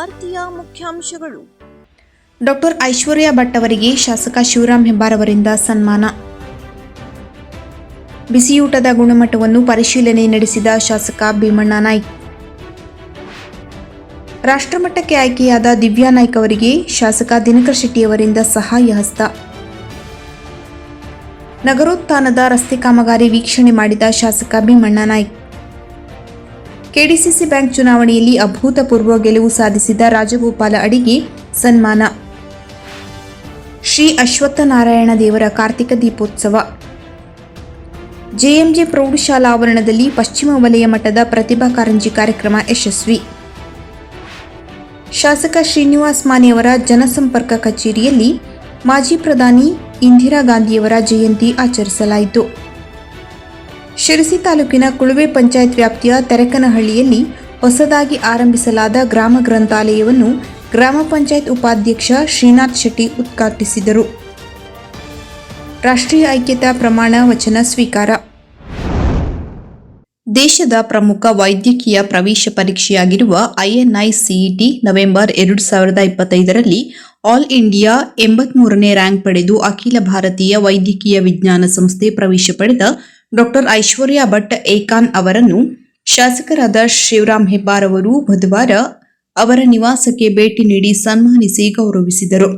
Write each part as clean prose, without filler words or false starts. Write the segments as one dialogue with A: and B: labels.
A: ವಾರ್ತೆಯ ಮುಖ್ಯಾಂಶಗಳು.
B: ಡಾಕ್ಟರ್ ಐಶ್ವರ್ಯ ಭಟ್ ಅವರಿಗೆ ಶಾಸಕ ಶಿವರಾಮ್ ಹೆಬ್ಬಾರ್ ಅವರಿಂದ ಸನ್ಮಾನ. ಬಿಸಿಯೂಟದ ಗುಣಮಟ್ಟವನ್ನು ಪರಿಶೀಲನೆ ನಡೆಸಿದ ಶಾಸಕ ಭೀಮಣ್ಣ ನಾಯ್ಕ್. ರಾಷ್ಟ್ರಮಟ್ಟಕ್ಕೆ ಆಯ್ಕೆಯಾದ ದಿವ್ಯಾ ನಾಯ್ಕ್ ಅವರಿಗೆ ಶಾಸಕ ದಿನಕರ್ ಶೆಟ್ಟಿ ಅವರಿಂದ ಸಹಾಯ ಹಸ್ತ. ನಗರೋತ್ಥಾನದ ರಸ್ತೆ ಕಾಮಗಾರಿ ವೀಕ್ಷಣೆ ಮಾಡಿದ ಶಾಸಕ ಭೀಮಣ್ಣ ನಾಯ್ಕ್. ಕೆಡಿಸಿಸಿ ಬ್ಯಾಂಕ್ ಚುನಾವಣೆಯಲ್ಲಿ ಅಭೂತಪೂರ್ವ ಗೆಲುವು ಸಾಧಿಸಿದ ರಾಜಗೋಪಾಲ ಅಡಿಗೆ ಸನ್ಮಾನ. ಶ್ರೀ ಅಶ್ವತ್ಥನಾರಾಯಣ ದೇವರ ಕಾರ್ತಿಕ ದೀಪೋತ್ಸವ. ಜೆಎಂಜೆ ಪ್ರೌಢಶಾಲಾ ಆವರಣದಲ್ಲಿ ಪಶ್ಚಿಮ ವಲಯ ಮಟ್ಟದ ಪ್ರತಿಭಾ ಕಾರಂಜಿ ಕಾರ್ಯಕ್ರಮ ಯಶಸ್ವಿ. ಶಾಸಕ ಶ್ರೀನಿವಾಸ್ ಮಾನೆಯವರ ಜನಸಂಪರ್ಕ ಕಚೇರಿಯಲ್ಲಿ ಮಾಜಿ ಪ್ರಧಾನಿ ಇಂದಿರಾ ಗಾಂಧಿಯವರ ಜಯಂತಿ ಆಚರಿಸಲಾಯಿತು. ಶಿರಸಿ ತಾಲೂಕಿನ ಕುಳುವೆ ಪಂಚಾಯತ್ ವ್ಯಾಪ್ತಿಯ ತೆರಕನಹಳ್ಳಿಯಲ್ಲಿ ಹೊಸದಾಗಿ ಆರಂಭಿಸಲಾದ ಗ್ರಾಮ ಗ್ರಂಥಾಲಯವನ್ನು ಗ್ರಾಮ ಪಂಚಾಯತ್ ಉಪಾಧ್ಯಕ್ಷ ಶ್ರೀನಾಥ್ ಶೆಟ್ಟಿ ಉದ್ಘಾಟಿಸಿದರು. ರಾಷ್ಟ್ರೀಯ ಐಕ್ಯತಾ ಪ್ರಮಾಣ ವಚನ ಸ್ವೀಕಾರ. ದೇಶದ ಪ್ರಮುಖ ವೈದ್ಯಕೀಯ ಪ್ರವೇಶ ಪರೀಕ್ಷೆಯಾಗಿರುವ INI-CET ನವೆಂಬರ್ 2025ರಲ್ಲಿ ಆಲ್ ಇಂಡಿಯಾ 83ನೇ ರ್ಯಾಂಕ್ ಪಡೆದು ಅಖಿಲ ಭಾರತೀಯ ವೈದ್ಯಕೀಯ ವಿಜ್ಞಾನ ಸಂಸ್ಥೆ ಪ್ರವೇಶ ಪಡೆದ ಡಾಕ್ಟರ್ ಐಶ್ವರ್ಯ ಭಟ್ ಏಕಾನ್ ಅವರನ್ನು ಶಾಸಕರಾದ ಶಿವರಾಮ್ ಹೆಬ್ಬಾರ್ ಅವರು ಬುಧವಾರ ಅವರ ನಿವಾಸಕ್ಕೆ ಭೇಟಿ ನೀಡಿ ಸನ್ಮಾನಿಸಿ ಗೌರವಿಸಿದರು.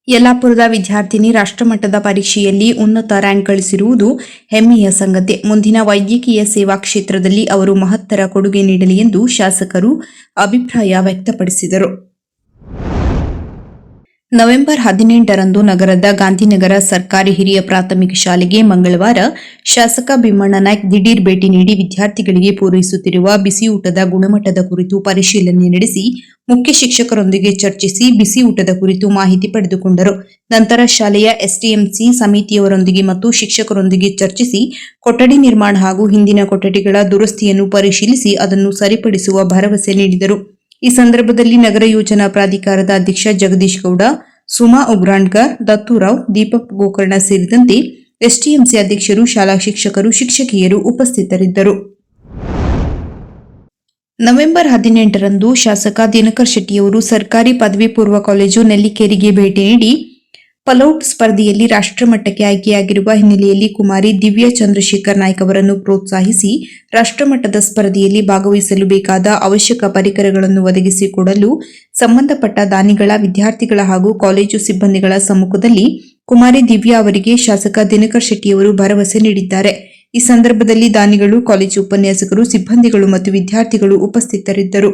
B: ಯಲ್ಲಾಪುರದ ವಿದ್ಯಾರ್ಥಿನಿ ರಾಷ್ಟ್ರಮಟ್ಟದ ಪರೀಕ್ಷೆಯಲ್ಲಿ ಉನ್ನತ ರ್ಯಾಂಕ್ ಗಳಿಸಿರುವುದು ಹೆಮ್ಮೆಯ ಸಂಗತಿ. ಮುಂದಿನ ವೈದ್ಯಕೀಯ ಸೇವಾ ಕ್ಷೇತ್ರದಲ್ಲಿ ಅವರು ಮಹತ್ತರ ಕೊಡುಗೆ ನೀಡಲಿ ಎಂದು ಶಾಸಕರು ಅಭಿಪ್ರಾಯ ವ್ಯಕ್ತಪಡಿಸಿದರು. ನವೆಂಬರ್ 18ರಂದು ನಗರದ ಗಾಂಧಿನಗರ ಸರ್ಕಾರಿ ಹಿರಿಯ ಪ್ರಾಥಮಿಕ ಶಾಲೆಗೆ ಮಂಗಳವಾರ ಶಾಸಕ ಭೀಮಣ್ಣ ನಾಯ್ಕ್ ದಿಢೀರ್ ಭೇಟಿ ನೀಡಿ ವಿದ್ಯಾರ್ಥಿಗಳಿಗೆ ಪೂರೈಸುತ್ತಿರುವ ಬಿಸಿಯೂಟದ ಗುಣಮಟ್ಟದ ಕುರಿತು ಪರಿಶೀಲನೆ ನಡೆಸಿ ಮುಖ್ಯ ಶಿಕ್ಷಕರೊಂದಿಗೆ ಚರ್ಚಿಸಿ ಬಿಸಿಯೂಟದ ಕುರಿತು ಮಾಹಿತಿ ಪಡೆದುಕೊಂಡರು. ನಂತರ ಶಾಲೆಯ ಎಸ್ಟಿಎಂಸಿ ಸಮಿತಿಯವರೊಂದಿಗೆ ಮತ್ತು ಶಿಕ್ಷಕರೊಂದಿಗೆ ಚರ್ಚಿಸಿ ಕೊಠಡಿ ನಿರ್ಮಾಣ ಹಾಗೂ ಹಿಂದಿನ ಕೊಠಡಿಗಳ ದುರಸ್ತಿಯನ್ನು ಪರಿಶೀಲಿಸಿ ಅದನ್ನು ಸರಿಪಡಿಸುವ ಭರವಸೆ ನೀಡಿದರು. ಈ ಸಂದರ್ಭದಲ್ಲಿ ನಗರ ಯೋಜನಾ ಪ್ರಾಧಿಕಾರದ ಅಧ್ಯಕ್ಷ ಜಗದೀಶ್ ಗೌಡ, ಸುಮಾ ಉಗ್ರಾಣ್ಕರ್, ದತ್ತುರಾವ್, ದೀಪಕ್ ಗೋಕರ್ಣ ಸೇರಿದಂತೆ ಎಸ್ಟಿಎಂಸಿ ಅಧ್ಯಕ್ಷರು, ಶಾಲಾ ಶಿಕ್ಷಕರು, ಶಿಕ್ಷಕಿಯರು ಉಪಸ್ಥಿತರಿದ್ದರು. ನವೆಂಬರ್ 18ರಂದು ಶಾಸಕ ದಿನಕರ್ ಶೆಟ್ಟಿಯವರು ಸರ್ಕಾರಿ ಪದವಿ ಪೂರ್ವ ಕಾಲೇಜು ನೆಲ್ಲಿಕೇರಿಗೆ ಭೇಟಿ ನೀಡಿ ಪಲೌಟ್ ಸ್ಪರ್ಧೆಯಲ್ಲಿ ರಾಷ್ಟ್ರಮಟ್ಟಕ್ಕೆ ಆಯ್ಕೆಯಾಗಿರುವ ಹಿನ್ನೆಲೆಯಲ್ಲಿ ಕುಮಾರಿ ದಿವ್ಯಾ ಚಂದ್ರಶೇಖರ್ ನಾಯ್ಕ್ ಅವರನ್ನು ಪ್ರೋತ್ಸಾಹಿಸಿ ರಾಷ್ಟ್ರಮಟ್ಟದ ಸ್ಪರ್ಧೆಯಲ್ಲಿ ಭಾಗವಹಿಸಲು ಬೇಕಾದ ಅವಶ್ಯಕ ಪರಿಕರಗಳನ್ನು ಒದಗಿಸಿಕೊಡಲು ಸಂಬಂಧಪಟ್ಟ ದಾನಿಗಳ, ವಿದ್ಯಾರ್ಥಿಗಳ ಹಾಗೂ ಕಾಲೇಜು ಸಿಬ್ಬಂದಿಗಳ ಸಮ್ಮುಖದಲ್ಲಿ ಕುಮಾರಿ ದಿವ್ಯಾ ಅವರಿಗೆ ಶಾಸಕ ದಿನಕರ್ ಶೆಟ್ಟಿಯವರು ಭರವಸೆ ನೀಡಿದ್ದಾರೆ. ಈ ಸಂದರ್ಭದಲ್ಲಿ ದಾನಿಗಳು, ಕಾಲೇಜು ಉಪನ್ಯಾಸಕರು, ಸಿಬ್ಬಂದಿಗಳು ಮತ್ತು ವಿದ್ಯಾರ್ಥಿಗಳು ಉಪಸ್ಥಿತರಿದ್ದರು.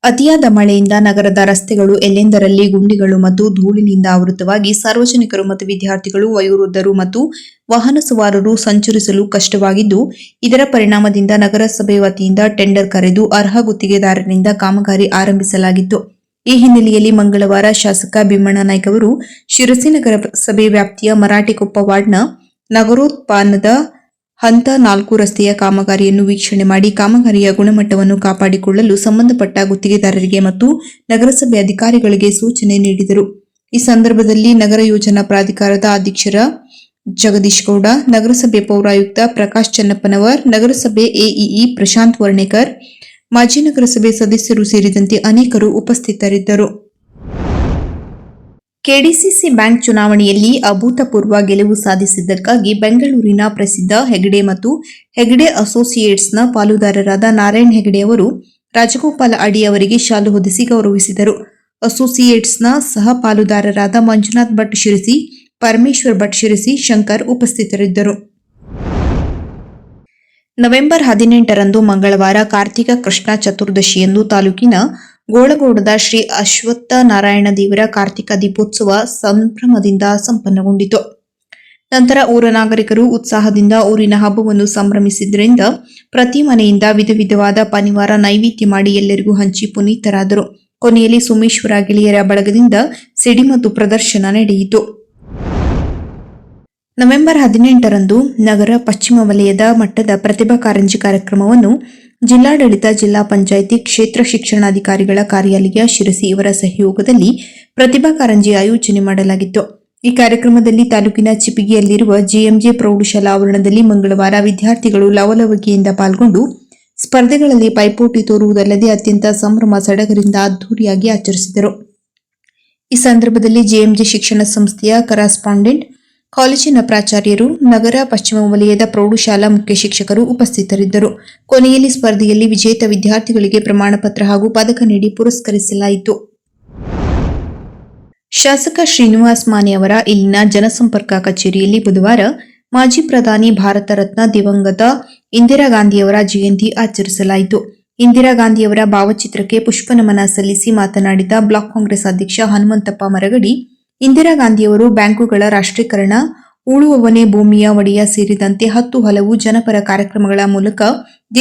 B: ಅತಿಯಾದ ಮಳೆಯಿಂದ ನಗರದ ರಸ್ತೆಗಳು ಎಲ್ಲೆಂದರಲ್ಲಿ ಗುಂಡಿಗಳು ಮತ್ತು ಧೂಳಿನಿಂದ ಆವೃತವಾಗಿ ಸಾರ್ವಜನಿಕರು ಮತ್ತು ವಿದ್ಯಾರ್ಥಿಗಳು, ವಯೋವೃದ್ಧರು ಮತ್ತು ವಾಹನ ಸವಾರರು ಸಂಚರಿಸಲು ಕಷ್ಟವಾಗಿದ್ದು, ಇದರ ಪರಿಣಾಮದಿಂದ ನಗರಸಭೆ ವತಿಯಿಂದ ಟೆಂಡರ್ ಕರೆದು ಅರ್ಹ ಗುತ್ತಿಗೆದಾರರಿಂದ ಕಾಮಗಾರಿ ಆರಂಭಿಸಲಾಗಿತ್ತು. ಈ ಹಿನ್ನೆಲೆಯಲ್ಲಿ ಮಂಗಳವಾರ ಶಾಸಕ ಭೀಮಣ್ಣ ನಾಯ್ಕ್ ಅವರು ಶಿರಸಿ ನಗರಸಭೆ ವ್ಯಾಪ್ತಿಯ ಮರಾಠಿಕೊಪ್ಪ ವಾರ್ಡ್ನ ನಗರೋತ್ಥಾನದ ಹಂತ 4 ರಸ್ತೆಯ ಕಾಮಗಾರಿಯನ್ನು ವೀಕ್ಷಣೆ ಮಾಡಿ ಕಾಮಗಾರಿಯ ಗುಣಮಟ್ಟವನ್ನು ಕಾಪಾಡಿಕೊಳ್ಳಲು ಸಂಬಂಧಪಟ್ಟ ಗುತ್ತಿಗೆದಾರರಿಗೆ ಮತ್ತು ನಗರಸಭೆ ಅಧಿಕಾರಿಗಳಿಗೆ ಸೂಚನೆ ನೀಡಿದರು. ಈ ಸಂದರ್ಭದಲ್ಲಿ ನಗರ ಯೋಜನಾ ಪ್ರಾಧಿಕಾರದ ಅಧ್ಯಕ್ಷರ ಜಗದೀಶ್ ಗೌಡ, ನಗರಸಭೆ ಪೌರಾಯುಕ್ತ ಪ್ರಕಾಶ್ ಚನ್ನಪ್ಪನವರ್, ನಗರಸಭೆ ಎಇಇ ಪ್ರಶಾಂತ್ ವರ್ಣೇಕರ್, ಮಾಜಿ ನಗರಸಭೆ ಸದಸ್ಯರು ಸೇರಿದಂತೆ ಅನೇಕರು ಉಪಸ್ಥಿತರಿದ್ದರು. ಕೆಡಿಸಿಸಿ ಬ್ಯಾಂಕ್ ಚುನಾವಣೆಯಲ್ಲಿ ಅಭೂತಪೂರ್ವ ಗೆಲುವು ಸಾಧಿಸಿದ್ದಕ್ಕಾಗಿ ಬೆಂಗಳೂರಿನ ಪ್ರಸಿದ್ಧ ಹೆಗ್ಡೆ ಮತ್ತು ಹೆಗ್ಡೆ ಅಸೋಸಿಯೇಟ್ಸ್ನ ಪಾಲುದಾರರಾದ ನಾರಾಯಣ್ ಹೆಗ್ಡೆ ಅವರು ರಾಜಗೋಪಾಲ ಅಡಿ ಅವರಿಗೆ ಶಾಲು ಹೊದಿಸಿ ಗೌರವಿಸಿದರು. ಅಸೋಸಿಯೇಟ್ಸ್ನ ಸಹ ಪಾಲುದಾರರಾದ ಮಂಜುನಾಥ್ ಭಟ್ ಶಿರಸಿ, ಪರಮೇಶ್ವರ್ ಭಟ್ ಶಿರಸಿ, ಶಂಕರ್ ಉಪಸ್ಥಿತರಿದ್ದರು. ನವೆಂಬರ್ 18ರಂದು ಮಂಗಳವಾರ ಕಾರ್ತಿಕ ಕೃಷ್ಣ ಚತುರ್ದಶಿಯಂದು ತಾಲೂಕಿನ ಗೋಳಗೋಡದ ಶ್ರೀ ಅಶ್ವತ್ಥನಾರಾಯಣ ದೇವರ ಕಾರ್ತಿಕ ದೀಪೋತ್ಸವ ಸಂಭ್ರಮದಿಂದ ಸಂಪನ್ನಗೊಂಡಿತು. ನಂತರ ಊರ ನಾಗರಿಕರು ಉತ್ಸಾಹದಿಂದ ಊರಿನ ಹಬ್ಬವನ್ನು ಸಂಭ್ರಮಿಸಿದ್ದರಿಂದ ಪ್ರತಿ ಮನೆಯಿಂದ ವಿಧ ವಿಧವಾದ ಪನಿವಾರ ನೈವೇದ್ಯ ಮಾಡಿ ಎಲ್ಲರಿಗೂ ಹಂಚಿ ಪುನೀತರಾದರು. ಕೊನೆಯಲ್ಲಿ ಸೋಮೇಶ್ವರ ಗೆಳೆಯರ ಬಳಗದಿಂದ ಸಿಡಿಮದ್ದು ಪ್ರದರ್ಶನ ನಡೆಯಿತು. ನವೆಂಬರ್ 18ರಂದು ನಗರ ಪಶ್ಚಿಮ ವಲಯದ ಮಟ್ಟದ ಪ್ರತಿಭಾ ಕಾರಂಜಿ ಕಾರ್ಯಕ್ರಮವನ್ನು ಜಿಲ್ಲಾಡಳಿತ, ಜಿಲ್ಲಾ ಪಂಚಾಯಿತಿ, ಕ್ಷೇತ್ರ ಶಿಕ್ಷಣಾಧಿಕಾರಿಗಳ ಕಾರ್ಯಾಲಯ ಶಿರಸಿ ಇವರ ಸಹಯೋಗದಲ್ಲಿ ಪ್ರತಿಭಾ ಕಾರಂಜಿ ಆಯೋಜನೆ ಮಾಡಲಾಗಿತ್ತು. ಈ ಕಾರ್ಯಕ್ರಮದಲ್ಲಿ ತಾಲೂಕಿನ ಚಿಪಿಗಿಯಲ್ಲಿರುವ ಜೆಎಂಜೆ ಪ್ರೌಢಶಾಲಾ ಆವರಣದಲ್ಲಿ ಮಂಗಳವಾರ ವಿದ್ಯಾರ್ಥಿಗಳು ಲವಲವಿಕೆಯಿಂದ ಪಾಲ್ಗೊಂಡು ಸ್ಪರ್ಧೆಗಳಲ್ಲಿ ಪೈಪೋಟಿ ತೋರುವುದಲ್ಲದೆ ಅತ್ಯಂತ ಸಂಭ್ರಮ ಸಡಗರಿಂದ ಅದ್ದೂರಿಯಾಗಿ ಆಚರಿಸಿದರು. ಈ ಸಂದರ್ಭದಲ್ಲಿ ಜೆಎಂಜೆ ಶಿಕ್ಷಣ ಸಂಸ್ಥೆಯ ಕರೆಸ್ಪಾಂಡೆಂಟ್, ಕಾಲೇಜಿನ ಪ್ರಾಚಾರ್ಯರು, ನಗರ ಪಶ್ಚಿಮ ವಲಯದ ಪ್ರೌಢಶಾಲಾ ಮುಖ್ಯ ಶಿಕ್ಷಕರು ಉಪಸ್ಥಿತರಿದ್ದರು. ಕೊನೆಯಲ್ಲಿ ಸ್ಪರ್ಧೆಯಲ್ಲಿ ವಿಜೇತ ವಿದ್ಯಾರ್ಥಿಗಳಿಗೆ ಪ್ರಮಾಣ ಪತ್ರ ಹಾಗೂ ಪದಕ ನೀಡಿ ಪುರಸ್ಕರಿಸಲಾಯಿತು. ಶಾಸಕ ಶ್ರೀನಿವಾಸ್ ಮಾನೆ ಅವರ ಇಲ್ಲಿನ ಜನಸಂಪರ್ಕ ಕಚೇರಿಯಲ್ಲಿ ಬುಧವಾರ ಮಾಜಿ ಪ್ರಧಾನಿ ಭಾರತ ರತ್ನ ದಿವಂಗತ ಇಂದಿರಾ ಗಾಂಧಿಯವರ ಜಯಂತಿ ಆಚರಿಸಲಾಯಿತು. ಇಂದಿರಾ ಗಾಂಧಿಯವರ ಭಾವಚಿತ್ರಕ್ಕೆ ಪುಷ್ಪನಮನ ಸಲ್ಲಿಸಿ ಮಾತನಾಡಿದ ಬ್ಲಾಕ್ ಕಾಂಗ್ರೆಸ್ ಅಧ್ಯಕ್ಷ ಹನುಮಂತಪ್ಪ ಮರಗಡಿ, ಇಂದಿರಾ ಗಾಂಧಿಯವರು ಬ್ಯಾಂಕುಗಳ ರಾಷ್ಟ್ರೀಕರಣ, ಉಳುವವನೇ ಭೂಮಿಯ ಒಡೆಯ ಸೇರಿದಂತೆ 10 ಹಲವು ಜನಪರ ಕಾರ್ಯಕ್ರಮಗಳ ಮೂಲಕ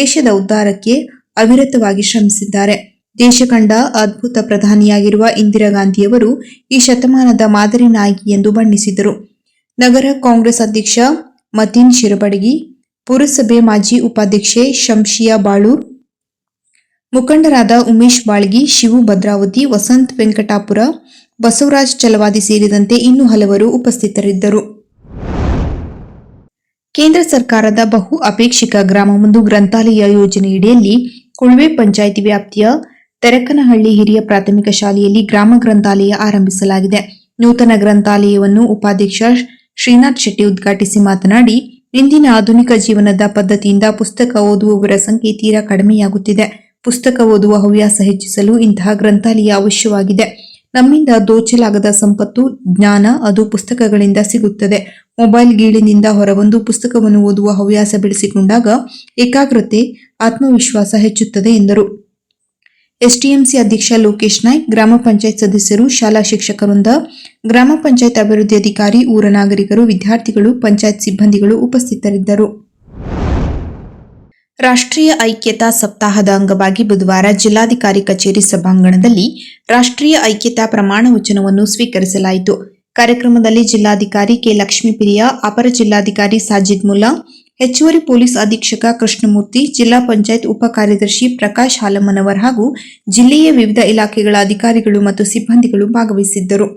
B: ದೇಶದ ಉದ್ಧಾರಕ್ಕೆ ಅವಿರತವಾಗಿ ಶ್ರಮಿಸಿದ್ದಾರೆ. ದೇಶ ಕಂಡ ಅದ್ಭುತ ಪ್ರಧಾನಿಯಾಗಿರುವ ಇಂದಿರಾ ಗಾಂಧಿಯವರು ಈ ಶತಮಾನದ ಮಾದರಿ ನಾಯಕಿ ಎಂದು ಬಣ್ಣಿಸಿದರು. ನಗರ ಕಾಂಗ್ರೆಸ್ ಅಧ್ಯಕ್ಷ ಮತೀನ್ ಶಿರಬಡಗಿ, ಪುರಸಭೆ ಮಾಜಿ ಉಪಾಧ್ಯಕ್ಷೆ ಶಂಶಿಯಾ ಬಾಳೂರ್, ಮುಖಂಡರಾದ ಉಮೇಶ್ ಬಾಳ್ಗಿ, ಶಿವು ಭದ್ರಾವತಿ, ವಸಂತ್ ವೆಂಕಟಾಪುರ, ಬಸವರಾಜ್ ಚಲವಾದಿ ಸೇರಿದಂತೆ ಇನ್ನೂ ಹಲವರು ಉಪಸ್ಥಿತರಿದ್ದರು. ಕೇಂದ್ರ ಸರ್ಕಾರದ ಬಹು ಅಪೇಕ್ಷಿತ ಗ್ರಾಮವೊಂದು ಗ್ರಂಥಾಲಯ ಯೋಜನೆಯಡಿಯಲ್ಲಿ ಕುಳುವೆ ಪಂಚಾಯಿತಿ ವ್ಯಾಪ್ತಿಯ ತೆರಕನಹಳ್ಳಿ ಹಿರಿಯ ಪ್ರಾಥಮಿಕ ಶಾಲೆಯಲ್ಲಿ ಗ್ರಾಮ ಗ್ರಂಥಾಲಯ ಆರಂಭಿಸಲಾಗಿದೆ. ನೂತನ ಗ್ರಂಥಾಲಯವನ್ನು ಉಪಾಧ್ಯಕ್ಷ ಶ್ರೀನಾಥ್ ಶೆಟ್ಟಿ ಉದ್ಘಾಟಿಸಿ ಮಾತನಾಡಿ, ಇಂದಿನ ಆಧುನಿಕ ಜೀವನದ ಪದ್ಧತಿಯಿಂದ ಪುಸ್ತಕ ಓದುವವರ ಸಂಖ್ಯೆ ತೀರಾ ಕಡಿಮೆಯಾಗುತ್ತಿದೆ. ಪುಸ್ತಕ ಓದುವ ಹವ್ಯಾಸ ಹೆಚ್ಚಿಸಲು ಇಂತಹ ಗ್ರಂಥಾಲಯ ಅವಶ್ಯವಾಗಿದೆ. ನಮ್ಮಿಂದ ದೋಚಲಾಗದ ಸಂಪತ್ತು ಜ್ಞಾನ ಅದು ಪುಸ್ತಕಗಳಿಂದ ಸಿಗುತ್ತದೆ. ಮೊಬೈಲ್ ಗೀಳಿನಿಂದ ಹೊರಬಂದು ಪುಸ್ತಕವನ್ನು ಓದುವ ಹವ್ಯಾಸ ಬೆಳೆಸಿಕೊಂಡಾಗ ಏಕಾಗ್ರತೆ, ಆತ್ಮವಿಶ್ವಾಸ ಹೆಚ್ಚುತ್ತದೆ ಎಂದರು. ಎಸ್ಟಿಎಂಸಿ ಅಧ್ಯಕ್ಷ ಲೋಕೇಶ್ ನಾಯ್ಕ್, ಗ್ರಾಮ ಪಂಚಾಯತ್ ಸದಸ್ಯರು, ಶಾಲಾ ಶಿಕ್ಷಕರಿಂದ, ಗ್ರಾಮ ಪಂಚಾಯತ್ ಅಭಿವೃದ್ಧಿ ಅಧಿಕಾರಿ, ಊರ ನಾಗರಿಕರು, ವಿದ್ಯಾರ್ಥಿಗಳು, ಪಂಚಾಯತ್ ಸಿಬ್ಬಂದಿಗಳು ಉಪಸ್ಥಿತರಿದ್ದರು. ರಾಷ್ಟ್ರೀಯ ಐಕ್ಯತಾ ಸಪ್ತಾಹದ ಅಂಗವಾಗಿ ಬುಧವಾರ ಜಿಲ್ಲಾಧಿಕಾರಿ ಕಚೇರಿ ಸಭಾಂಗಣದಲ್ಲಿ ರಾಷ್ಟ್ರೀಯ ಐಕ್ಯತಾ ಪ್ರಮಾಣ ವಚನವನ್ನು ಸ್ವೀಕರಿಸಲಾಯಿತು. ಕಾರ್ಯಕ್ರಮದಲ್ಲಿ ಜಿಲ್ಲಾಧಿಕಾರಿ ಕೆ. ಲಕ್ಷ್ಮೀಪ್ರಿಯಾ, ಅಪರ ಜಿಲ್ಲಾಧಿಕಾರಿ ಸಾಜಿದ್ ಮುಲ್ಲಾ, ಹೆಚ್ಚುವರಿ ಪೊಲೀಸ್ ಅಧೀಕ್ಷಕ ಕೃಷ್ಣಮೂರ್ತಿ, ಜಿಲ್ಲಾ ಪಂಚಾಯತ್ ಉಪ ಕಾರ್ಯದರ್ಶಿ ಪ್ರಕಾಶ್ ಹಾಲಮ್ಮನವರ್ ಹಾಗೂ ಜಿಲ್ಲೆಯ ವಿವಿಧ ಇಲಾಖೆಗಳ ಅಧಿಕಾರಿಗಳು ಮತ್ತು ಸಿಬ್ಬಂದಿಗಳು ಭಾಗವಹಿಸಿದ್ದರು.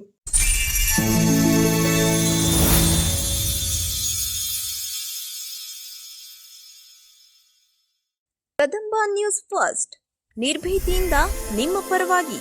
A: ಕದಂಬ ನ್ಯೂಸ್ ಫಸ್ಟ್, ನಿರ್ಭೀತಿಯಿಂದ ನಿಮ್ಮ ಪರವಾಗಿ.